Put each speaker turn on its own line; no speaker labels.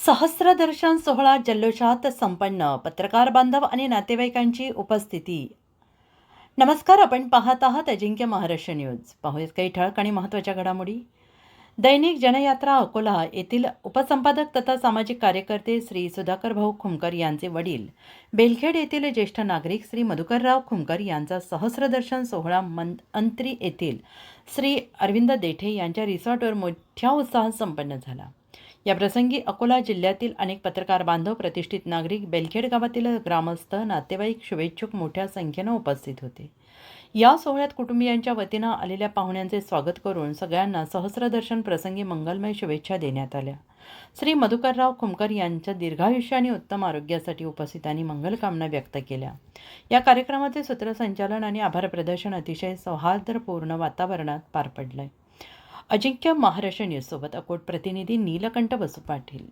सहस्रदर्शन सोहळा जल्लोषात संपन्न. पत्रकार बांधव आणि नातेवाईकांची उपस्थिती. नमस्कार, आपण पाहत आहात अजिंक्य महाराष्ट्र न्यूज. पाहूयात काही ठळक आणि महत्त्वाच्या घडामोडी. दैनिक जनयात्रा अकोला येथील उपसंपादक तथा सामाजिक कार्यकर्ते श्री सुधाकर भाऊ खुमकर यांचे वडील, बेलखेड येथील ज्येष्ठ नागरिक श्री मधुकरराव खुमकर यांचा सहस्रदर्शन सोहळा अंत्री येथील श्री अरविंद देठे यांच्या रिसॉर्टवर मोठ्या उत्साहात संपन्न झाला. या प्रसंगी अकोला जिल्ह्यातील अनेक पत्रकार बांधव, प्रतिष्ठित नागरिक, बेलखेड गावातील ग्रामस्थ, नातेवाईक, शुभेच्छुक मोठ्या संख्येनं उपस्थित होते. या सोहळ्यात कुटुंबियांच्या वतीनं आलेल्या पाहुण्यांचे स्वागत करून सगळ्यांना सहस्रदर्शन प्रसंगी मंगलमय शुभेच्छा देण्यात आल्या. श्री मधुकरराव खुमकर यांच्या दीर्घायुष्य आणि उत्तम आरोग्यासाठी उपस्थितांनी मंगलकामना व्यक्त केल्या. या कार्यक्रमाचे सूत्रसंचालन आणि आभार प्रदर्शन अतिशय सौहार्दपूर्ण वातावरणात पार पडलंय. अजिंक्य महाराष्ट्र न्यूजसोबत अकोट प्रतिनिधी नीलकंठ बसू पाटील.